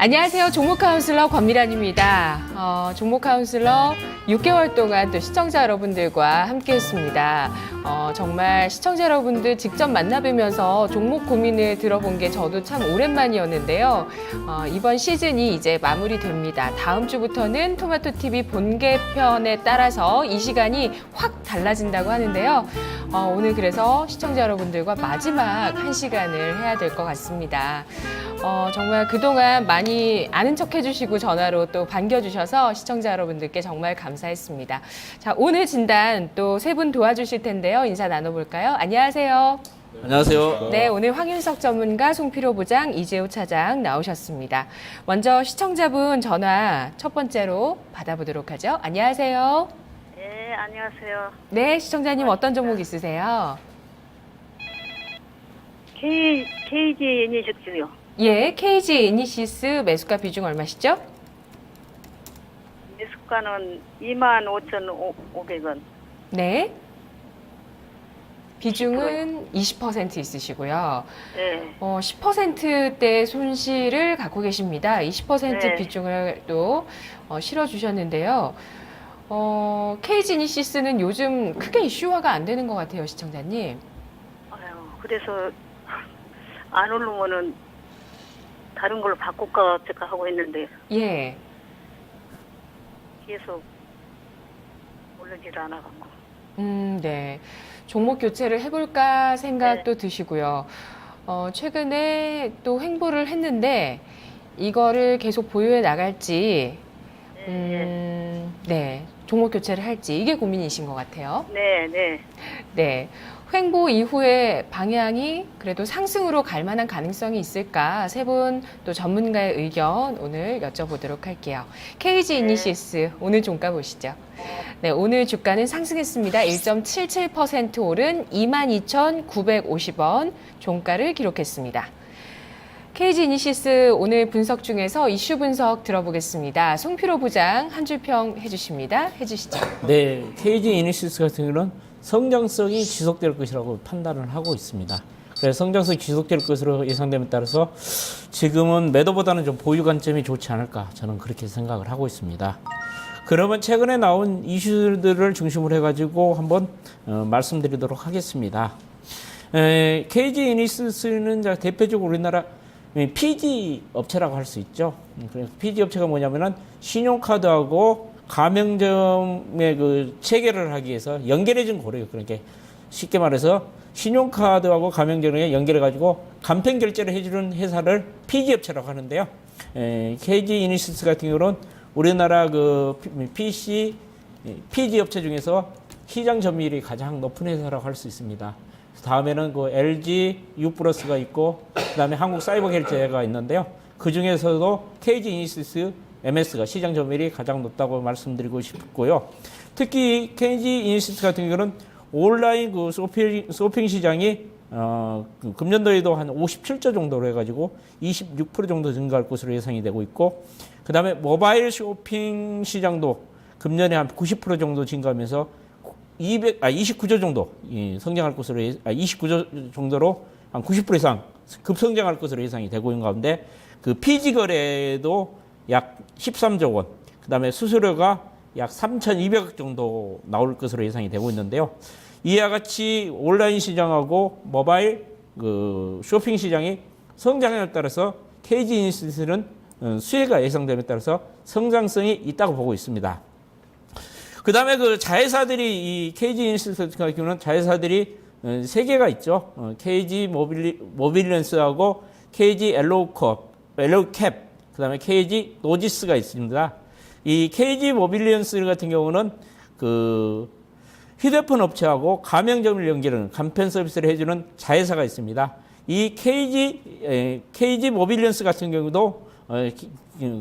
안녕하세요. 종목 카운슬러 권미란입니다. 종목 카운슬러 6개월 동안 또 시청자 여러분들과 함께 했습니다. 정말 시청자 여러분들 직접 만나뵈면서 종목 고민을 들어본 게 저도 참 오랜만이었는데요. 이번 시즌이 이제 마무리됩니다. 다음 주부터는 토마토TV 본개편에 따라서 이 시간이 확 달라진다고 하는데요. 오늘 그래서 시청자 여러분들과 마지막 한 시간을 해야 될 것 같습니다. 정말 그동안 많이 아는 척 해주시고 전화로 또 반겨주셔서 시청자 여러분들께 정말 감사했습니다. 자, 오늘 진단 또 세 분 도와주실 텐데요. 인사 나눠볼까요? 안녕하세요. 안녕하세요. 네, 오늘 황윤석 전문가, 송필호 부장, 이재호 차장 나오셨습니다. 먼저 시청자분 전화 첫 번째로 받아보도록 하죠. 안녕하세요. 네, 안녕하세요. 네, 시청자님 어떤 종목 있으세요? KG 애니식스요. 예, KG 이니시스 매수가 비중 얼마시죠? 매수가는 25,500원. 네. 비중은 20% 있으시고요. 네. 10%대 손실을 갖고 계십니다. 20% 네. 비중을 또 실어주셨는데요. KG 이니시스는 요즘 크게 이슈화가 안 되는 것 같아요, 시청자님. 아유, 그래서 안 오르면은 다른 걸로 바꿀까 어쩔까 하고 있는데 예. 계속 오르질 않아갖고. 네. 종목 교체를 해볼까 생각도 드시고요. 최근에 또 횡보를 했는데 이거를 계속 보유해 나갈지, 네. 종목 교체를 할지 이게 고민이신 것 같아요. 네, 네. 네. 횡보 이후에 방향이 그래도 상승으로 갈 만한 가능성이 있을까? 세 분 또 전문가의 의견 오늘 여쭤보도록 할게요. KG 이니시스 오늘 종가 보시죠. 네, 오늘 주가는 상승했습니다. 1.77% 오른 22,950원 종가를 기록했습니다. KG 이니시스 오늘 분석 중에서 이슈 분석 들어보겠습니다. 송필호 부장 한 줄 평 해주십니다. 해주시죠. 네, KG 이니시스 같은 경우는 성장성이 지속될 것이라고 판단을 하고 있습니다. 그래서 성장성이 지속될 것으로 예상됨에 따라서 지금은 매도보다는 좀 보유 관점이 좋지 않을까 저는 그렇게 생각을 하고 있습니다. 그러면 최근에 나온 이슈들을 중심으로 해가지고 한번 말씀드리도록 하겠습니다. KG 이니시스는 대표적으로 우리나라 PG 업체라고 할 수 있죠. 그래서 PG 업체가 뭐냐면은 신용카드하고 가맹점의 그 체결을 하기 위해서 연결해준 거래요. 그러니까 쉽게 말해서 신용카드하고 가맹점에 연결해가지고 간편 결제를 해주는 회사를 PG 업체라고 하는데요. KG 이니시스 같은 경우는 우리나라 그 PG 업체 중에서 시장 점유율이 가장 높은 회사라고 할 수 있습니다. 다음에는 그 LG U+가 있고 그다음에 한국사이버결제가 있는데요. 그 중에서도 KG 이니시스 MS가 시장 점유율이 가장 높다고 말씀드리고 싶고요. 특히 KG 이니시스 같은 경우는 온라인 그 쇼핑 시장이 금년도에도 한 57조 정도로 해가지고 26% 정도 증가할 것으로 예상이 되고 있고, 그 다음에 모바일 쇼핑 시장도 금년에 한 90% 정도 증가하면서 29조 정도 성장할 것으로 29조 정도로 한 90% 이상 급성장할 것으로 예상이 되고 있는 가운데 그 PG 거래도 약 13조 원, 그 다음에 수수료가 약 3,200억 정도 나올 것으로 예상이 되고 있는데요. 이와 같이 온라인 시장하고 모바일 그 쇼핑 시장이 성장에 따라서 KG 이니시스는 수혜가 예상됨에 따라서 성장성이 있다고 보고 있습니다. 그 다음에 그 자회사들이 이 KG 이니시스 같은 경우는 자회사들이 세 개가 있죠. KG 모빌리언스하고 KG 엘로캡, 그 다음에 KG 노지스가 있습니다. 이 KG 모빌리언스 같은 경우는 그 휴대폰 업체하고 가맹점을 연결하는 간편 서비스를 해주는 자회사가 있습니다. 이 KG 모빌리언스 같은 경우도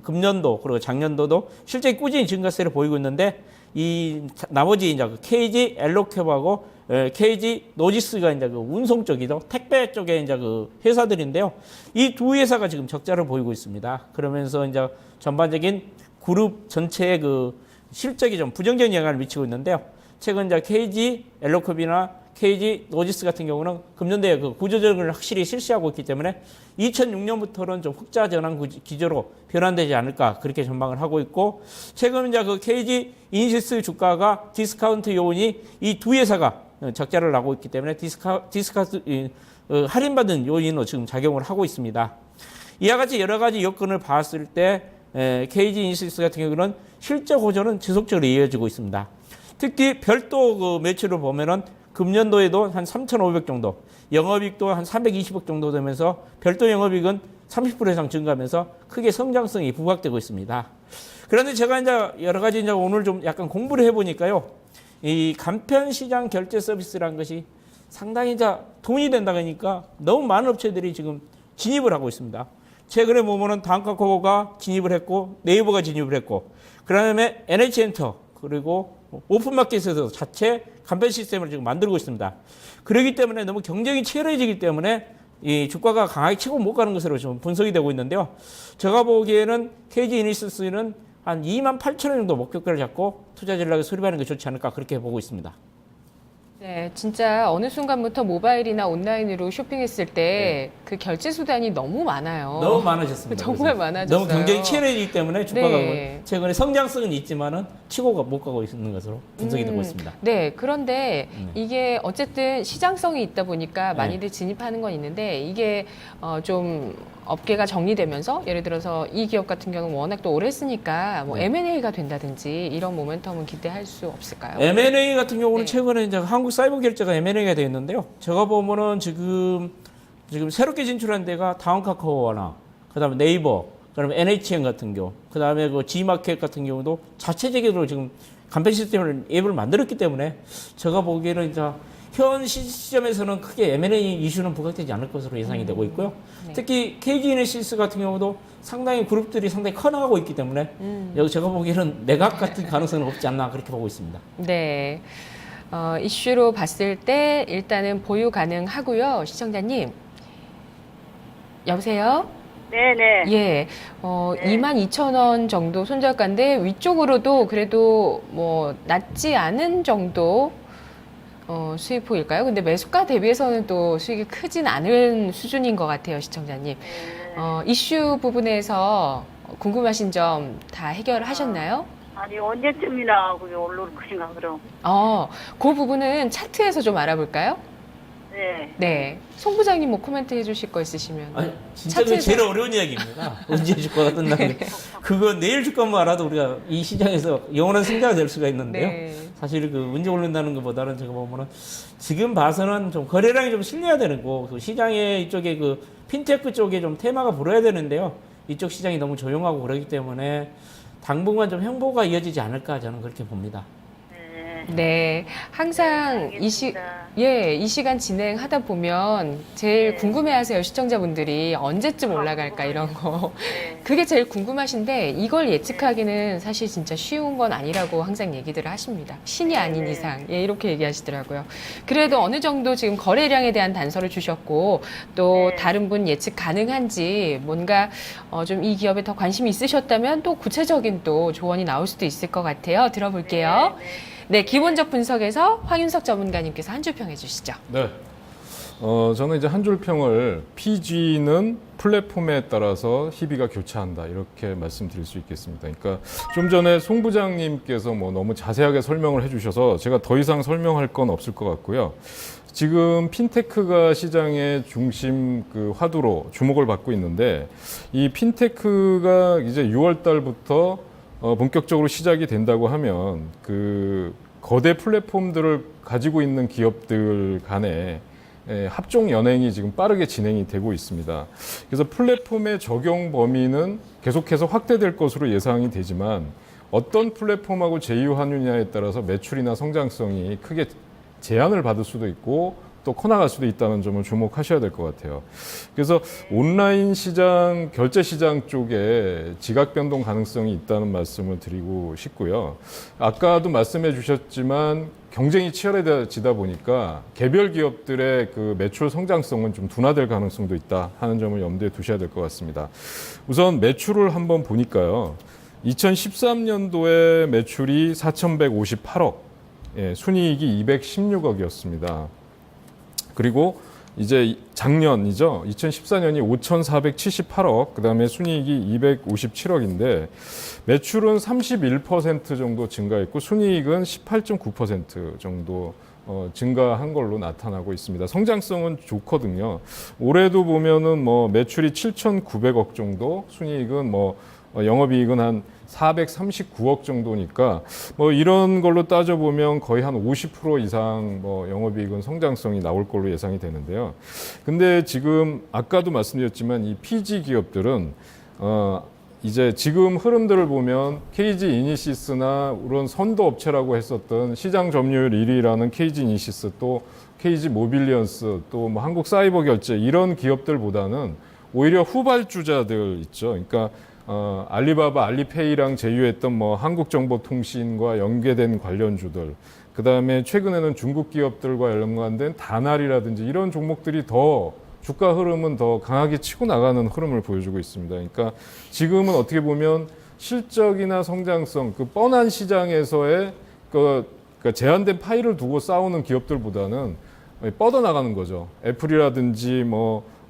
금년도 그리고 작년도도 실제 꾸준히 증가세를 보이고 있는데 이 나머지 이제 KG 엘로캡하고 KG 노지스가 이제 그 운송 쪽이죠. 택배 쪽에 이제 그 회사들인데요. 이 두 회사가 지금 적자를 보이고 있습니다. 그러면서 이제 전반적인 그룹 전체의 그 실적이 좀 부정적인 영향을 미치고 있는데요. 최근 이제 KG 엘로캡이나 KG 노지스 같은 경우는 금년도에 그 구조조정을 확실히 실시하고 있기 때문에 2006년부터는 좀 흑자 전환 기조로 변환되지 않을까 그렇게 전망을 하고 있고, 최근 이제 그 KG 이니시스 주가가 디스카운트 요인이 이 두 회사가 적자를 나고 있기 때문에 디스카운트 할인받은 요인으로 지금 작용을 하고 있습니다. 이와 같이 여러 가지 여건을 봤을 때 KG 이니시스 같은 경우는 실적 호전은 지속적으로 이어지고 있습니다. 특히 별도 그 매출을 보면은 금년도에도 한 3,500 정도, 영업이익도 한 320억 정도 되면서 별도 영업이익은 30% 이상 증가하면서 크게 성장성이 부각되고 있습니다. 그런데 제가 이제 여러 가지 이제 오늘 좀 약간 공부를 해보니까요, 이 간편 시장 결제 서비스라는 것이 상당히 이제 돈이 된다 보니까 너무 많은 업체들이 지금 진입을 하고 있습니다. 최근에 보면은 다음카카오가 진입을 했고, 네이버가 진입을 했고, 그다음에 NH엔터 그리고 오픈마켓에서 자체 간편 시스템을 지금 만들고 있습니다. 그렇기 때문에 너무 경쟁이 치열해지기 때문에 이 주가가 강하게 치고 못 가는 것으로 좀 분석이 되고 있는데요. 제가 보기에는 KG 이니시스는 한 28,000원 정도 목표가를 잡고 투자 전략에 수립하는 게 좋지 않을까 그렇게 보고 있습니다. 네, 진짜 어느 순간부터 모바일이나 온라인으로 쇼핑했을 때 그 결제 수단이 너무 많아요. 너무 많아졌습니다. 정말 많아졌어요. 너무 경쟁이 치열해지기 때문에 주가가 네. 최근에 성장성은 있지만은 치고 못 가고 있는 것으로 분석이 되고 있습니다. 네, 그런데 이게 어쨌든 시장성이 있다 보니까 네. 많이들 진입하는 건 있는데, 이게 좀 업계가 정리되면서 예를 들어서 이 기업 같은 경우는 워낙 또 오래 했으니까 뭐 네. M&A가 된다든지 이런 모멘텀은 기대할 수 없을까요? M&A 같은 경우는 네. 최근에 이제 한국 사이버 결제가 M&A가 되어 있는데요. 제가 보면은 지금 새롭게 진출한 데가 다음카카오나 그다음에 네이버, 그다음에 NHN 같은 경우, 그다음에 그 G마켓 같은 경우도 자체적으로 지금 간편 시스템을 앱을 만들었기 때문에 제가 보기에는 이제 현 시점에서는 크게 M&A 이슈는 부각되지 않을 것으로 예상이 되고 있고요. 네. 특히 KG 이니시스 같은 경우도 상당히 그룹들이 상당히 커나가고 있기 때문에 여기 제가 보기에는 내각 같은 가능성은 없지 않나 그렇게 보고 있습니다. 네. 이슈로 봤을 때 일단은 보유 가능하고요. 시청자님. 여보세요? 네네. 예. 22,000원 정도 손절가인데 위쪽으로도 그래도 뭐 낮지 않은 정도 수익폭일까요? 근데 매수가 대비해서는 또 수익이 크진 않은 수준인 것 같아요, 시청자님. 이슈 부분에서 궁금하신 점 다 해결하셨나요? 아니 언제쯤이나 그게 오를 것인가 그럼. 그 부분은 차트에서 좀 알아볼까요? 네. 네. 송 부장님 뭐 코멘트 해주실 거 있으시면. 아니, 진짜 그게 제일 어려운 이야기입니다. 언제 주가가 끝나는 그거 내일 주가만 알아도 우리가 이 시장에서 영원한 승자가 될 수가 있는데요. 네. 사실 그 언제 오른다는 것보다는 제가 보면은 지금 봐서는 좀 거래량이 좀 실려야 되는 거, 그 시장의 이쪽에 그 핀테크 쪽에 좀 테마가 불어야 되는데요. 이쪽 시장이 너무 조용하고 그러기 때문에 당분간 좀 행보가 이어지지 않을까 저는 그렇게 봅니다. 네, 항상 이 시간 진행하다 보면 제일 궁금해하세요, 시청자분들이. 언제쯤 올라갈까 이런 거. 그게 제일 궁금하신데 이걸 예측하기는 사실 진짜 쉬운 건 아니라고 항상 얘기들을 하십니다. 신이 아닌 이상. 예, 이렇게 얘기하시더라고요. 그래도 어느 정도 지금 거래량에 대한 단서를 주셨고, 또 다른 분 예측 가능한지 뭔가 좀 이 기업에 더 관심이 있으셨다면 또 구체적인 또 조언이 나올 수도 있을 것 같아요. 들어볼게요. 네, 기본적 분석에서 황윤석 전문가님께서 한 줄 평해 주시죠. 네. 저는 이제 한 줄 평을 PG는 플랫폼에 따라서 희비가 교차한다 이렇게 말씀드릴 수 있겠습니다. 그러니까 좀 전에 송 부장님께서 뭐 너무 자세하게 설명을 해주셔서 제가 더 이상 설명할 건 없을 것 같고요. 지금 핀테크가 시장의 중심 그 화두로 주목을 받고 있는데 이 핀테크가 이제 6월 달부터 본격적으로 시작이 된다고 하면 그 거대 플랫폼들을 가지고 있는 기업들 간에 합종 연행이 지금 빠르게 진행이 되고 있습니다. 그래서 플랫폼의 적용 범위는 계속해서 확대될 것으로 예상이 되지만 어떤 플랫폼하고 제휴하느냐에 따라서 매출이나 성장성이 크게 제한을 받을 수도 있고 또 커나갈 수도 있다는 점을 주목하셔야 될 것 같아요. 그래서 온라인 시장, 결제 시장 쪽에 지각 변동 가능성이 있다는 말씀을 드리고 싶고요. 아까도 말씀해 주셨지만 경쟁이 치열해지다 보니까 개별 기업들의 그 매출 성장성은 좀 둔화될 가능성도 있다 하는 점을 염두에 두셔야 될 것 같습니다. 우선 매출을 한번 보니까요. 2013년도에 매출이 4,158억, 순이익이 216억이었습니다. 그리고 이제 작년이죠. 2014년이 5,478억, 그다음에 순이익이 257억인데 매출은 31% 정도 증가했고 순이익은 18.9% 정도 증가한 걸로 나타나고 있습니다. 성장성은 좋거든요. 올해도 보면은 뭐 매출이 7,900억 정도, 순이익은 영업이익은 한 439억 정도니까 뭐 이런 걸로 따져보면 거의 한 50% 이상 영업이익은 성장성이 나올 걸로 예상이 되는데요. 근데 지금 아까도 말씀드렸지만 이 PG 기업들은 이제 지금 흐름들을 보면 KG 이니시스나 이런 선도 업체라고 했었던 시장 점유율 1위라는 KG 이니시스, 또 KG 모빌리언스, 또 뭐 한국 사이버 결제 이런 기업들보다는 오히려 후발주자들 있죠. 그러니까 알리바바, 알리페이랑 제휴했던 한국정보통신과 연계된 관련주들, 그 다음에 최근에는 중국 기업들과 연관된 다날이라든지 이런 종목들이 더 주가 흐름은 더 강하게 치고 나가는 흐름을 보여주고 있습니다. 그러니까 지금은 어떻게 보면 실적이나 성장성, 그 뻔한 시장에서의 그러니까 제한된 파이를 두고 싸우는 기업들보다는 뻗어나가는 거죠. 애플이라든지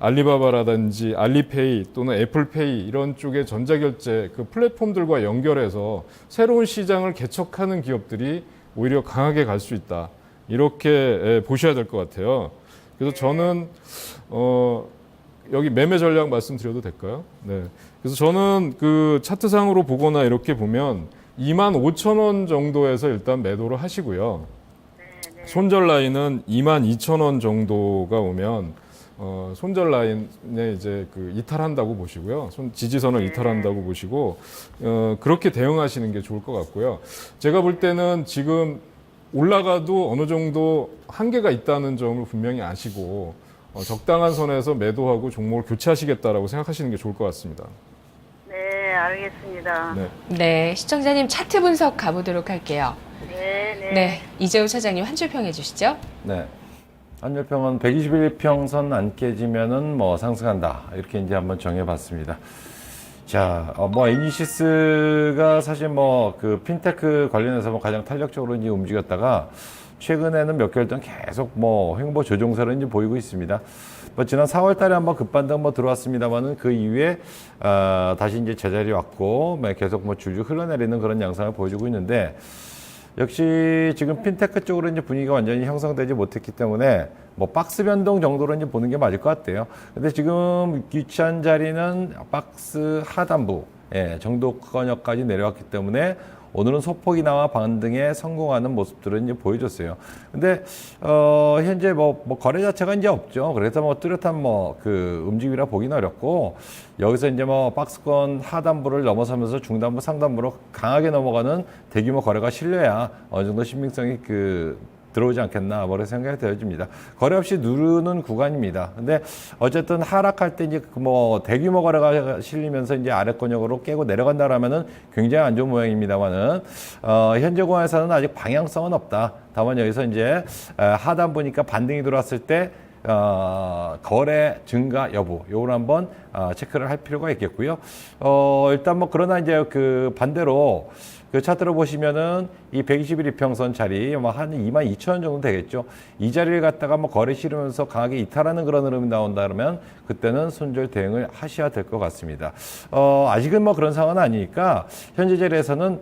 알리바바라든지 알리페이 또는 애플페이 이런 쪽의 전자결제 그 플랫폼들과 연결해서 새로운 시장을 개척하는 기업들이 오히려 강하게 갈 수 있다. 이렇게 보셔야 될 것 같아요. 그래서 저는 여기 매매 전략 말씀드려도 될까요? 네. 그래서 저는 그 차트상으로 보거나 이렇게 보면 25,000원 정도에서 일단 매도를 하시고요. 손절 라인은 22,000원 정도가 오면 손절 라인에 이제 그 이탈한다고 보시고요. 지지선을 이탈한다고 보시고 그렇게 대응하시는 게 좋을 것 같고요. 제가 볼 때는 지금 올라가도 어느 정도 한계가 있다는 점을 분명히 아시고 적당한 선에서 매도하고 종목을 교체하시겠다라고 생각하시는 게 좋을 것 같습니다. 네, 알겠습니다. 네. 네, 시청자님 차트 분석 가보도록 할게요. 네. 네, 이재우 차장님 한 줄 평해 주시죠. 네. 한율평은 121평선 안 깨지면은 상승한다. 이렇게 이제 한번 정해봤습니다. 자, 이니시스가 사실 그 핀테크 관련해서 가장 탄력적으로 이제 움직였다가 최근에는 몇 개월 동안 계속 횡보 조정세를 이제 보이고 있습니다. 지난 4월 달에 한번 급반등 들어왔습니다만은 그 이후에 다시 이제 제자리 왔고 계속 줄줄 흘러내리는 그런 양상을 보여주고 있는데 역시 지금 핀테크 쪽으로 이제 분위기가 완전히 형성되지 못했기 때문에 박스 변동 정도로 이제 보는 게 맞을 것 같아요. 근데 지금 위치한 자리는 박스 하단부 정도권역까지 내려왔기 때문에 오늘은 소폭이나마 반등에 성공하는 모습들을 이제 보여줬어요. 근데 현재 거래 자체가 이제 없죠. 그래서 뚜렷한 그 움직임이라 보기는 어렵고 여기서 이제 박스권 하단부를 넘어서면서 중단부, 상단부로 강하게 넘어가는 대규모 거래가 실려야 어느 정도 신빙성이 들어오지 않겠나 그렇게 생각이 되어집니다. 거래 없이 누르는 구간입니다. 근데 어쨌든 하락할 때 이제 대규모 거래가 실리면서 이제 아래권역으로 깨고 내려간다라면은 굉장히 안 좋은 모양입니다만은 현재 구간에서는 아직 방향성은 없다. 다만 여기서 이제 하단 보니까 반등이 들어왔을 때 거래 증가 여부 요걸 한번 체크를 할 필요가 있겠고요. 일단 그러나 이제 그 반대로 그 차트로 보시면은 이 121 이평선 자리 한 22,000원 정도 되겠죠. 이 자리를 갖다가 거래 실으면서 강하게 이탈하는 그런 흐름이 나온다 그러면 그때는 손절 대응을 하셔야 될 것 같습니다. 아직은 그런 상황은 아니니까 현재 자리에서는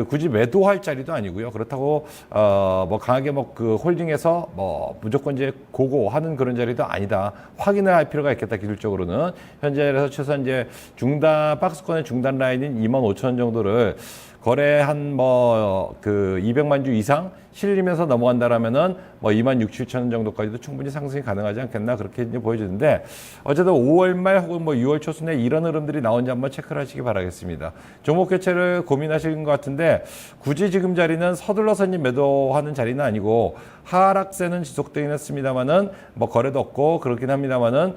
굳이 매도할 자리도 아니고요. 그렇다고 강하게 그 홀딩해서 무조건 이제 고고하는 그런 자리도 아니다. 확인을 할 필요가 있겠다. 기술적으로는 현재 자리에서 최소한 이제 중단 박스권의 중단 라인인 25,000원 정도를 거래 한 200만 주 이상 실리면서 넘어간다라면은 26,000원 정도까지도 충분히 상승이 가능하지 않겠나 그렇게 이제 보여지는데 어쨌든 5월 말 혹은 6월 초순에 이런 흐름들이 나온지 한번 체크를 하시기 바라겠습니다. 종목 교체를 고민하시는 것 같은데 굳이 지금 자리는 서둘러서 이제 매도하는 자리는 아니고 하락세는 지속되긴 했습니다만은 거래도 없고 그렇긴 합니다만은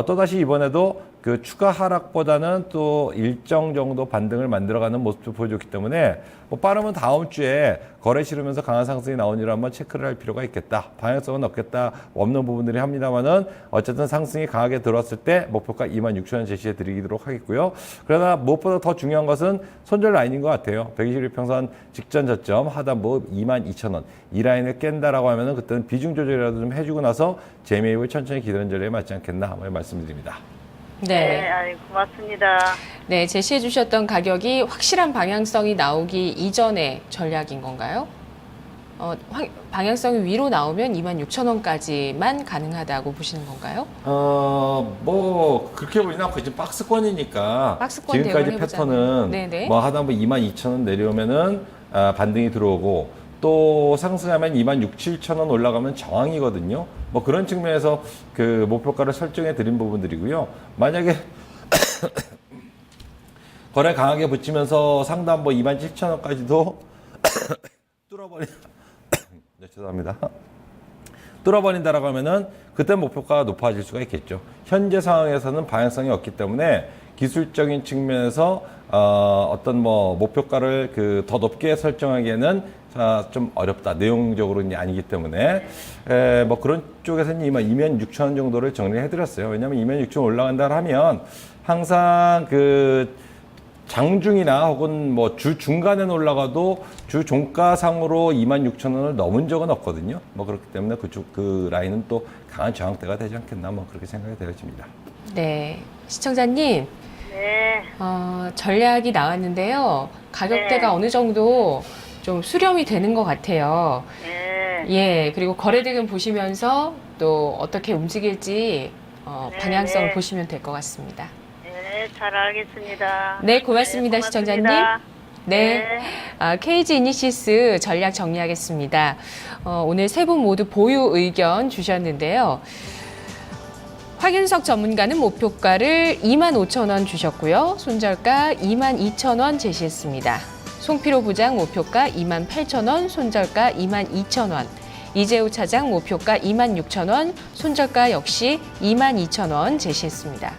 또다시 이번에도 그 추가 하락보다는 또 일정 정도 반등을 만들어가는 모습도 보여줬기 때문에 뭐 빠르면 다음 주에 거래 실으면서 강한 상승이 나오니를 한번 체크를 할 필요가 있겠다. 방향성은 없는 부분들이 합니다만은 어쨌든 상승이 강하게 들어왔을 때 목표가 26,000원 제시해 드리도록 하겠고요. 그러나 무엇보다 더 중요한 것은 손절 라인인 것 같아요. 121평선 직전 저점 하단부 22,000원 이 라인을 깬다라고 하면은 그때는 비중 조절이라도 좀 해주고 나서 재매입을 천천히 기다리는 전략에 맞지 않겠나 한번 말씀드립니다. 네, 아이, 고맙습니다. 네, 제시해 주셨던 가격이 확실한 방향성이 나오기 이전의 전략인 건가요? 방향성이 위로 나오면 26,000원까지만 가능하다고 보시는 건가요? 뭐 그렇게 보이나 거의 박스권이니까 박스권 지금까지 대응을 해보자면. 패턴은 네네. 뭐 하단부 22,000원 내려오면은 반등이 들어오고 또 상승하면 26,000원 올라가면 저항이거든요. 뭐 그런 측면에서 그 목표가를 설정해 드린 부분들이고요. 만약에 거래 강하게 붙이면서 상단부 27,000원까지도 네, 죄송합니다. 뚫어버린다라고 하면은 그때 목표가가 높아질 수가 있겠죠. 현재 상황에서는 방향성이 없기 때문에 기술적인 측면에서 어떤 뭐 목표가를 그 더 높게 설정하기에는 좀 어렵다. 내용적으로는 아니기 때문에 뭐 그런 쪽에서는 이만 26,000원 정도를 정리해 드렸어요. 왜냐하면 26,000원 올라간다 하면 항상 그 장중이나 혹은 뭐 주 중간에 올라가도 주 종가상으로 26,000원을 넘은 적은 없거든요. 뭐 그렇기 때문에 그 라인은 또 강한 저항대가 되지 않겠나 뭐 그렇게 생각이 되어집니다. 네, 시청자님. 네, 전략이 나왔는데요. 가격대가 네. 어느 정도 좀 수렴이 되는 것 같아요. 네, 예, 그리고 거래대금 보시면서 또 어떻게 움직일지 네, 방향성을 네. 보시면 될 것 같습니다. 네, 잘 알겠습니다. 네, 고맙습니다, 네, 시청자님. 고맙습니다. 네. KG 이니시스 전략 정리하겠습니다. 오늘 세 분 모두 보유 의견 주셨는데요. 황윤석 전문가는 목표가를 25,000원 주셨고요. 손절가 22,000원 제시했습니다. 송필호 부장 목표가 28,000원, 손절가 22,000원. 이재우 차장 목표가 26,000원, 손절가 역시 22,000원 제시했습니다.